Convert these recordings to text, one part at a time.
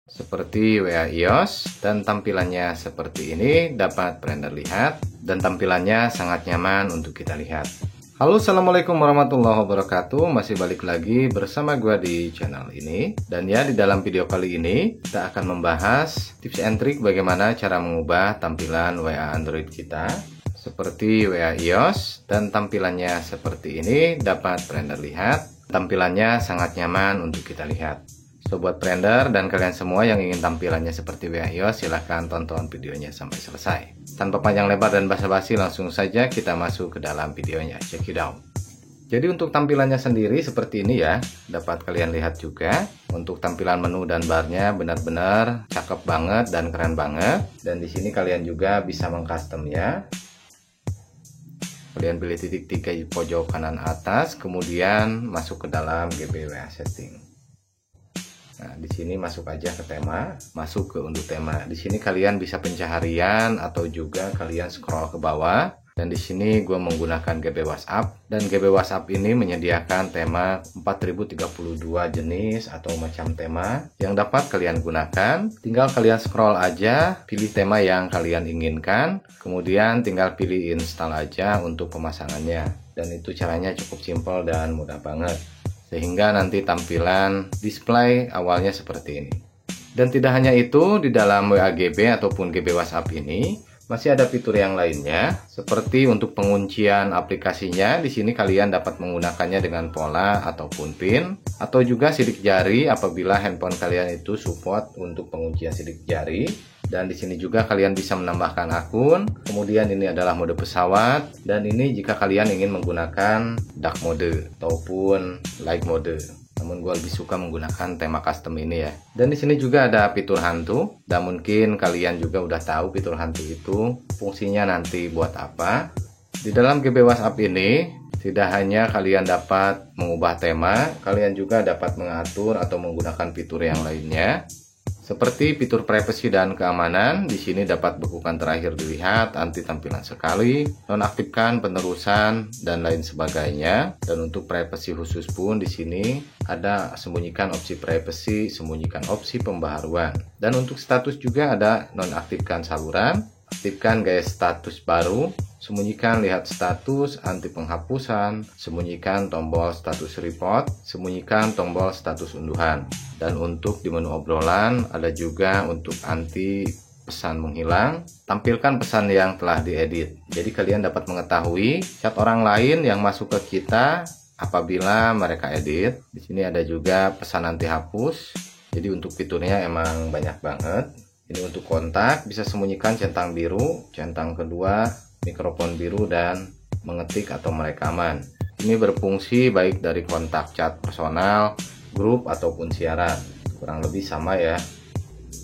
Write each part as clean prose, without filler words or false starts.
seperti WA iOS, dan tampilannya seperti ini dapat Blender lihat, dan tampilannya sangat nyaman untuk kita lihat. Halo, assalamualaikum warahmatullahi wabarakatuh. Masih balik lagi bersama gua di channel ini. Dan ya, di dalam video kali ini kita akan membahas tips and trik bagaimana cara mengubah tampilan WA Android kita seperti WA iOS, dan tampilannya seperti ini dapat Blender lihat. Tampilannya sangat nyaman untuk kita lihat. Sobat Blender dan kalian semua yang ingin tampilannya seperti WA iOS, silahkan tonton videonya sampai selesai. Tanpa panjang lebar dan basa-basi, langsung saja kita masuk ke dalam videonya. Check it out. Jadi untuk tampilannya sendiri seperti ini ya, dapat kalian lihat juga. Untuk tampilan menu dan barnya benar-benar cakep banget dan keren banget. Dan di sini kalian juga bisa mengcustomnya. Kalian pilih titik 3 di pojok kanan atas, kemudian masuk ke dalam GBWA setting. Nah, di sini masuk aja ke tema, masuk ke unduh tema. Di sini kalian bisa pencaharian atau juga kalian scroll ke bawah. Dan di sini gue menggunakan GB WhatsApp, dan GB WhatsApp ini menyediakan tema 4032 jenis atau macam tema yang dapat kalian gunakan. Tinggal kalian scroll aja, pilih tema yang kalian inginkan, kemudian tinggal pilih install aja untuk pemasangannya. Dan itu caranya cukup simpel dan mudah banget. Sehingga nanti tampilan display awalnya seperti ini. Dan tidak hanya itu, di dalam WAGB ataupun GB WhatsApp ini masih ada fitur yang lainnya, seperti untuk penguncian aplikasinya. Di sini kalian dapat menggunakannya dengan pola ataupun pin, atau juga sidik jari apabila handphone kalian itu support untuk penguncian sidik jari. Dan di sini juga kalian bisa menambahkan akun. Kemudian ini adalah mode pesawat, dan ini jika kalian ingin menggunakan dark mode ataupun light mode. Namun gue lebih suka menggunakan tema custom ini ya. Dan di sini juga ada fitur hantu. Dan mungkin kalian juga udah tahu fitur hantu itu fungsinya nanti buat apa. Di dalam GB WhatsApp ini tidak hanya kalian dapat mengubah tema, kalian juga dapat mengatur atau menggunakan fitur yang lainnya. Seperti fitur privacy dan keamanan, di sini dapat bekukan terakhir dilihat, anti tampilan sekali, nonaktifkan penerusan, dan lain sebagainya. Dan untuk privacy khusus pun di sini ada sembunyikan opsi privacy, sembunyikan opsi pembaharuan. Dan untuk status juga ada nonaktifkan saluran, aktifkan gaya status baru, sembunyikan lihat status, anti penghapusan, sembunyikan tombol status report, sembunyikan tombol status unduhan. Dan untuk di menu obrolan ada juga untuk anti pesan menghilang, tampilkan pesan yang telah diedit. Jadi kalian dapat mengetahui chat orang lain yang masuk ke kita apabila mereka edit. Di sini ada juga pesan anti hapus. Jadi untuk fiturnya emang banyak banget. Ini untuk kontak, bisa sembunyikan centang biru, centang kedua, mikrofon biru, dan mengetik atau merekaman. Ini berfungsi baik dari kontak chat personal, grup, ataupun siaran. Kurang lebih sama ya.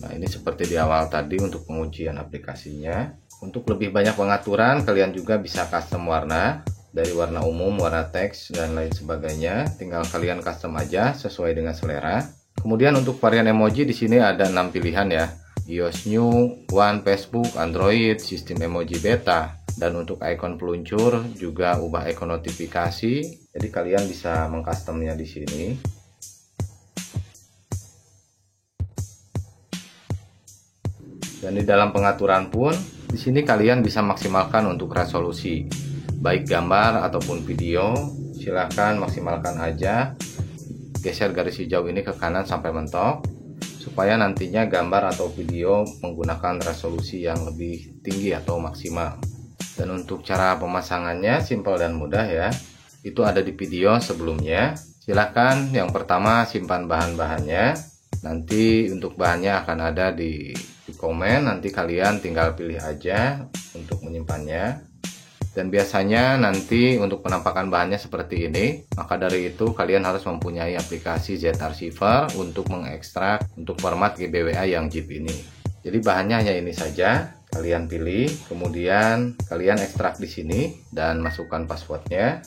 Nah, ini seperti di awal tadi untuk penguncian aplikasinya. Untuk lebih banyak pengaturan, kalian juga bisa custom warna. Dari warna umum, warna teks, dan lain sebagainya. Tinggal kalian custom aja sesuai dengan selera. Kemudian untuk varian emoji di sini ada 6 pilihan ya. iOS New, One, Facebook, Android, sistem emoji beta. Dan untuk icon peluncur juga ubah icon notifikasi. Jadi kalian bisa mengcustomnya di sini. Dan di dalam pengaturan pun di sini kalian bisa maksimalkan untuk resolusi baik gambar ataupun video. Silahkan maksimalkan aja. Geser garis hijau ini ke kanan sampai mentok, supaya nantinya gambar atau video menggunakan resolusi yang lebih tinggi atau maksimal. Dan untuk cara pemasangannya simpel dan mudah ya. Itu ada di video sebelumnya. Silahkan yang pertama simpan bahan-bahannya. Nanti untuk bahannya akan ada di komen. Nanti kalian tinggal pilih aja untuk menyimpannya. Dan biasanya nanti untuk penampakan bahannya seperti ini. Maka dari itu kalian harus mempunyai aplikasi Z-Archiver untuk mengekstrak untuk format GBWA yang zip ini. Jadi bahannya hanya ini saja. Kalian pilih, kemudian kalian ekstrak di sini dan masukkan passwordnya.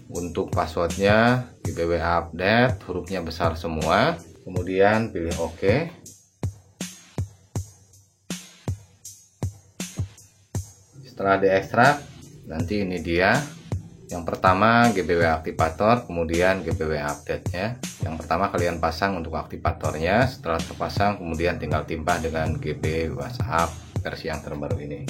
Untuk passwordnya GBWA update, hurufnya besar semua. Kemudian pilih OK. Setelah diekstrak, nanti ini dia Yang pertama GBW aktivator, kemudian GBW update ya. Yang pertama kalian pasang untuk aktivatornya, setelah terpasang kemudian tinggal timpa dengan GB WhatsApp versi yang terbaru ini.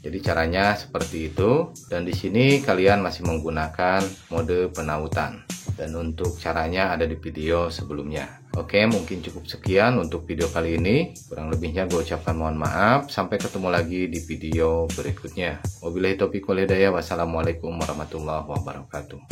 Jadi caranya seperti itu, dan di sini kalian masih menggunakan mode penautan. Dan untuk caranya ada di video sebelumnya. Oke, mungkin cukup sekian untuk video kali ini. Kurang lebihnya gue ucapkan mohon maaf. Sampai ketemu lagi di video berikutnya. Wabillahi taufiq wal hidayah. Wassalamualaikum warahmatullahi wabarakatuh.